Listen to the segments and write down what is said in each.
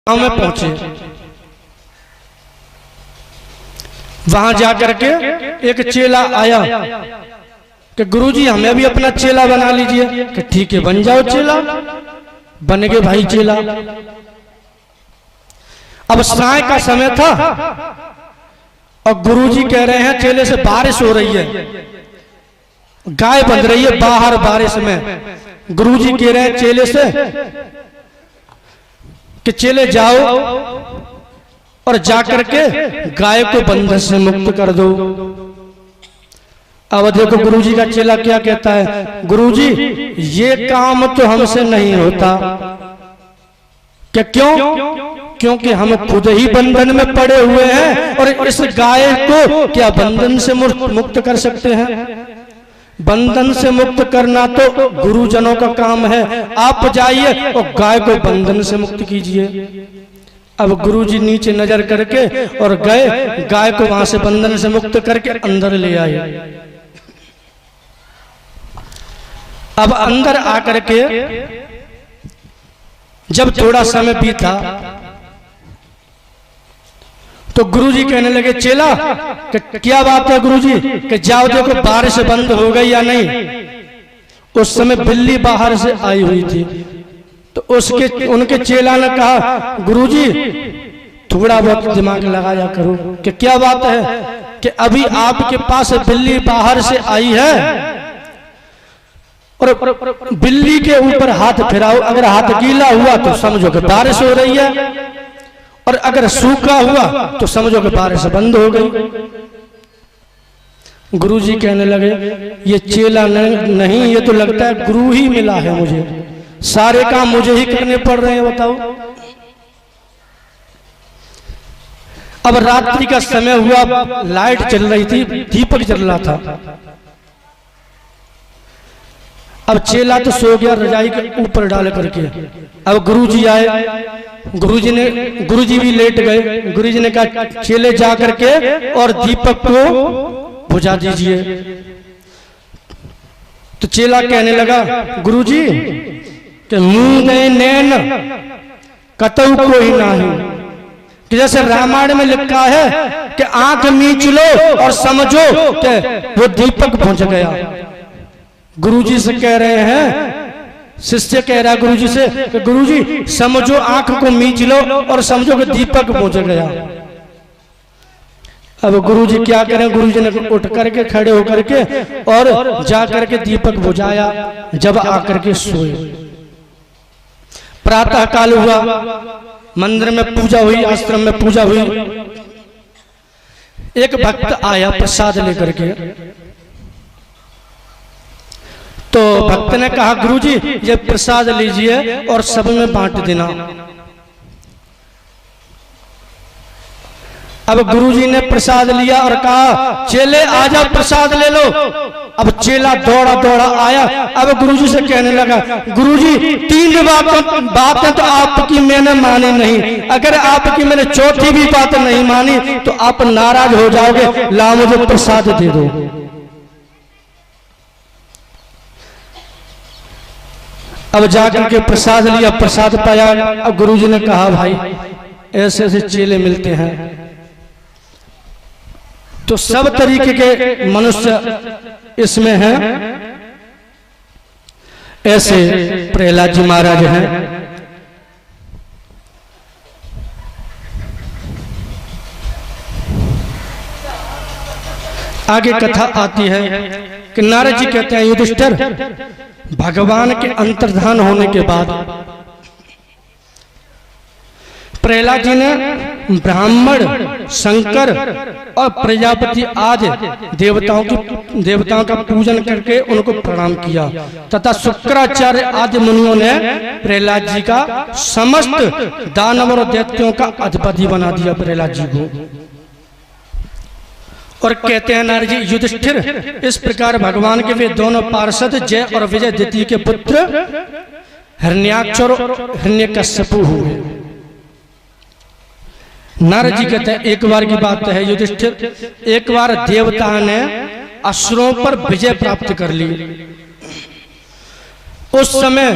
गांव में पहुंचे। वहां जाकर के एक चेला आया कि गुरुजी हमें भी अपना चेला बना लीजिए। कि ठीक है बन जाओ चेला। बन गए भाई चेला। अब साय का समय था और गुरुजी कह रहे हैं चेले से बारिश हो रही है, गाय बंध रही है बाहर बारिश में। गुरुजी कह रहे हैं चेले से कि चेले जाओ और जाकर के गाय को बंधन से मुक्त कर दो। अब देखो गुरुजी का चेला क्या कहता है, गुरुजी ये काम तो हमसे नहीं होता। क्या क्यों? क्योंकि हम खुद ही बंधन में पड़े हुए हैं और इस गाय को क्या बंधन से मुक्त कर सकते हैं? बंधन से मुक्त करना तो गुरुजनों का काम है। आप जाइए और गाय को बंधन से मुक्त कीजिए। अब गुरुजी नीचे नजर करके और गए, गाय को वहां से बंधन से मुक्त करके अंदर ले आए। अब अंदर आकर के जब थोड़ा समय बीता तो गुरुजी कहने लगे चेला कि क्या बात है गुरुजी? कि जाओ देखो बारिश बंद हो गई या नहीं। उस समय बिल्ली बाहर से आई हुई थी तो उनके चेला ने कहा गुरुजी थोड़ा बहुत दिमाग लगाया करो। कि क्या बात है? कि अभी आपके पास बिल्ली बाहर से आई है और बिल्ली के ऊपर हाथ फिराओ। अगर हाथ गीला हुआ तो समझो कि बारिश हो रही है और अगर सूखा हुआ तो समझो कि बारिश बंद हो गई। गुरुजी कहने लगे ये चेला नहीं, ये तो लगता है गुरु ही मिला है मुझे। सारे काम मुझे ही करने पड़ रहे हैं, बताओ। अब रात्रि का समय हुआ, लाइट चल रही थी, दीपक जल रहा था। अब चेला तो सो गया रजाई के ऊपर डाल करके। अब गुरुजी आए, गुरुजी भी लेट गए। गुरुजी ने कहा चेले जा करके और दीपक को बुझा दीजिए। तो चेला कहने लगा गुरुजी कि मुंह नैन कतऊ कोई नहीं। कि जैसे रामायण में लिखा है कि आंख मीच लो और समझो कि वो दीपक बुझ गया। गुरुजी से कह रहे हैं, शिष्य कह रहा है गुरुजी से कि गुरुजी समझो, आंख को मीच लो और समझो कि दीपक बुझ गया। अब गुरुजी क्या करें? गुरुजी ने उठ करके खड़े होकर के और जा करके दीपक बुझाया। जब आकर के सोए, प्रातः काल हुआ, मंदिर में पूजा हुई, आश्रम में पूजा हुई। एक भक्त आया प्रसाद लेकर के। तो भक्त ने कहा गुरुजी ये प्रसाद लीजिए और सब में बांट देना। अब गुरुजी ने प्रसाद लिया और कहा चेले आ जाओ प्रसाद ले लो। अब चेला दौड़ा दौड़ा आया। अब गुरुजी से कहने लगा गुरुजी 3 बातें तो आपकी मैंने मानी नहीं, अगर आपकी मैंने चौथी भी बात नहीं मानी तो आप नाराज हो जाओगे, ला मुझे प्रसाद दे दो। अब जाकर के प्रसाद लिया, प्रसाद पाया। अब गुरुजी ने कहा भाई ऐसे ऐसे चेले मिलते हैं तो सब तरीके के मनुष्य इसमें हैं। ऐसे प्रहलाद जी महाराज हैं, आगे कथा आती है कि नारद जी कहते हैं युधिष्ठिर भगवान के अंतर्धान होने के बाद प्रहलाद जी ने ब्राह्मण, शंकर और प्रजापति आदि देवताओं का पूजन करके उनको प्रणाम किया तथा शुक्राचार्य आदि मुनियों ने प्रहलाद जी का समस्त दानव और दैत्यों का अधिपति बना दिया प्रहलाद जी को। और कहते हैं नारद जी युधिष्ठिर इस प्रकार भगवान के वे दोनों पार्षद जय और विजय द्वितीय के पुत्र हिरण्याक्ष और हिरण्यकश्यपु हुए। नारद जी कहते हैं एक बार की बात है युधिष्ठिर, एक बार देवता ने असुरों पर विजय प्राप्त कर ली। उस समय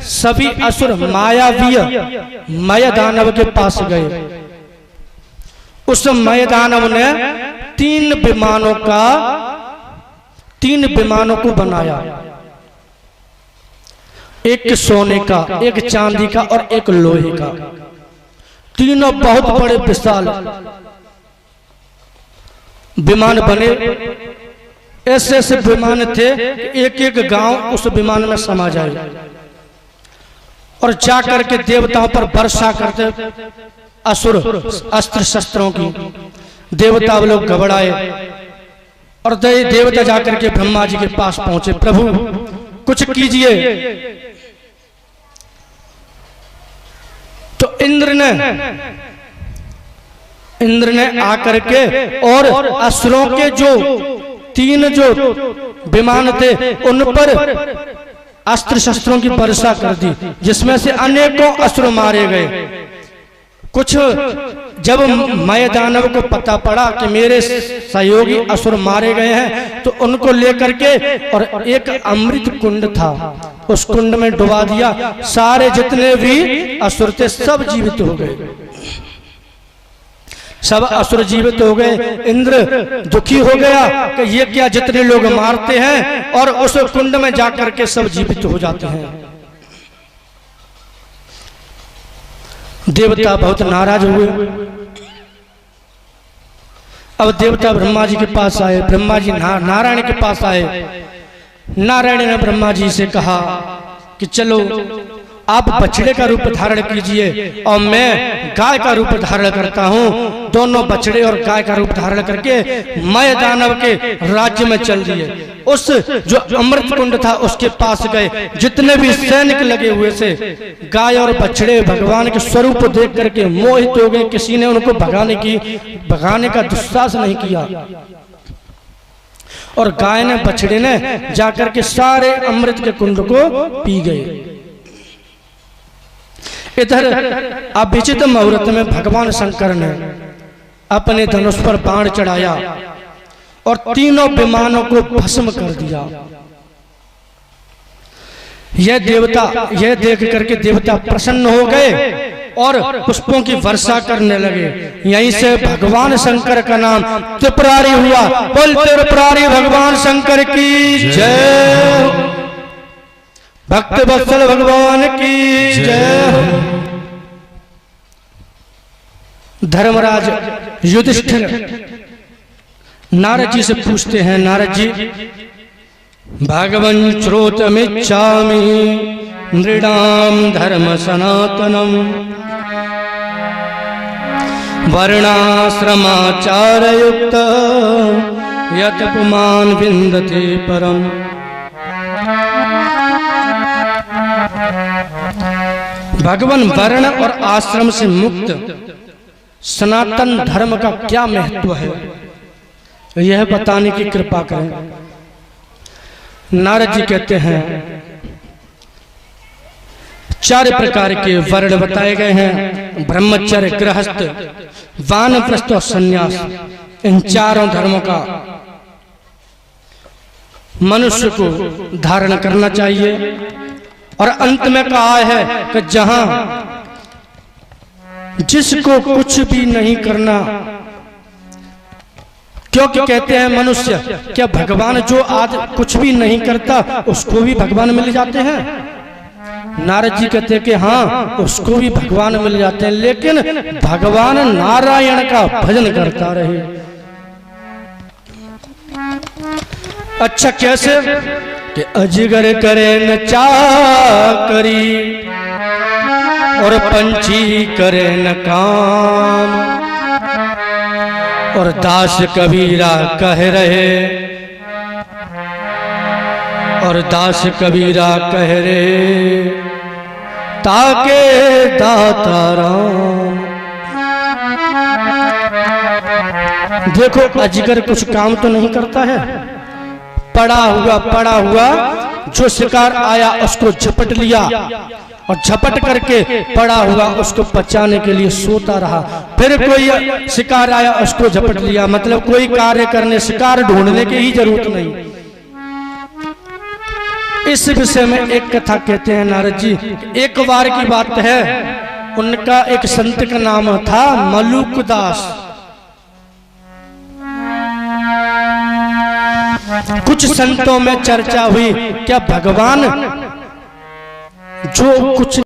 सभी असुर मायावीय मय दानव के पास गए। उस मय दानव ने 3 विमानों को बनाया, एक सोने का, एक चांदी का और एक लोहे का। तीनों बहुत बड़े विशाल विमान बने। ऐसे ऐसे विमान थे कि एक एक गांव उस विमान में समा जाए और जाकर के देवताओं पर वर्षा करते असुर अस्त्र शस्त्रों की। देवता लोग घबराए और देवता जाकर के ब्रह्मा जी के पास पहुंचे, प्रभु कुछ कीजिए। तो इंद्र ने आकर के और असुरों के जो 3 जो विमान थे उन पर अस्त्र शस्त्रों की वर्षा कर दी, जिसमें से अनेकों असुर मारे गए। कुछ जब मय दानव को पता पड़ा कि मेरे सहयोगी असुर मारे गए हैं, तो उनको लेकर के और एक अमृत कुंड था, उस कुंड में डुबा दिया। सारे जितने भी असुर थे सब जीवित हो गए, सब असुर जीवित हो गए। इंद्र दुखी हो गया कि ये क्या, जितने लोग मारते हैं और उस कुंड में जाकर के सब जीवित हो जाते हैं। देवता बहुत नाराज हुए। अब देवता ब्रह्मा जी के पास आए, ब्रह्मा जी नारायण के पास आए। नारायण ने ब्रह्मा जी से कहा कि चलो आप बछड़े का रूप धारण कीजिए और मैं गाय का रूप धारण करता हूँ। दोनों बछड़े और गाय का रूप धारण करके मय दानव के राज्य में चल दिए। उस जो अमृत कुंड था उसके पास गए। जितने भी सैनिक लगे हुए थे, गाय और बछड़े भगवान के स्वरूप देख करके मोहित हो गए। किसी ने उनको भगाने का दुस्साहस नहीं किया। और गाय ने बछड़े ने जाकर के सारे अमृत के कुंड को पी गए। इधर अभिजित मुहूर्त में भगवान शंकर ने अपने धनुष पर बाण चढ़ाया और तीनों विमानों को भस्म कर दिया। यह देख करके देवता प्रसन्न हो गए और पुष्पों की वर्षा करने लगे। यहीं से भगवान शंकर का नाम त्रिपुरारी हुआ। बोल त्रिपुरारी भगवान शंकर की जय। भक्त वत्सल भगवान की जय। धर्मराज युधिष्ठिर नारद जी से पूछते हैं, नारद जी भगवन् श्रोतमिच्छामि नृणाम धर्म सनातनम वर्णाश्रमाचार युक्त यत् पुमान् विन्दते परम। भगवान वर्ण और आश्रम से मुक्त सनातन धर्म का क्या महत्व है, यह बताने की कृपा करें। नारद जी कहते हैं 4 प्रकार के वर्ण बताए गए हैं, ब्रह्मचर्य, गृहस्थ, वानप्रस्थ और संन्यास। इन 4 धर्मों का मनुष्य को धारण करना चाहिए। और अंत में कहा है कि जहां जिसको कुछ भी नहीं करना, क्योंकि कहते हैं मनुष्य, क्या भगवान जो आज कुछ भी नहीं करता उसको भी भगवान मिल जाते हैं? नारद जी कहते हैं कि हाँ, उसको भी भगवान मिल जाते हैं, लेकिन भगवान नारायण का भजन करता रहे। अच्छा कैसे? कि अजगर करे न चाकरी और पंछी करे न काम, और दास कबीरा कह रहे, और दास कबीरा कह रहे ताके दाता राम। देखो अजगर कुछ काम तो नहीं करता है, पड़ा हुआ जो शिकार आया उसको झपट लिया और झपट करके पड़ा हुआ उसको बचाने के लिए सोता रहा। फिर कोई शिकार आया उसको झपट लिया, मतलब कोई कार्य करने, शिकार ढूंढने की ही जरूरत नहीं। इस विषय में एक कथा कहते हैं नारद जी। एक बार की बात है, उनका एक संत का नाम था मलुकदास। कुछ संतों में चर्चा हुई, क्या भगवान जो कुछ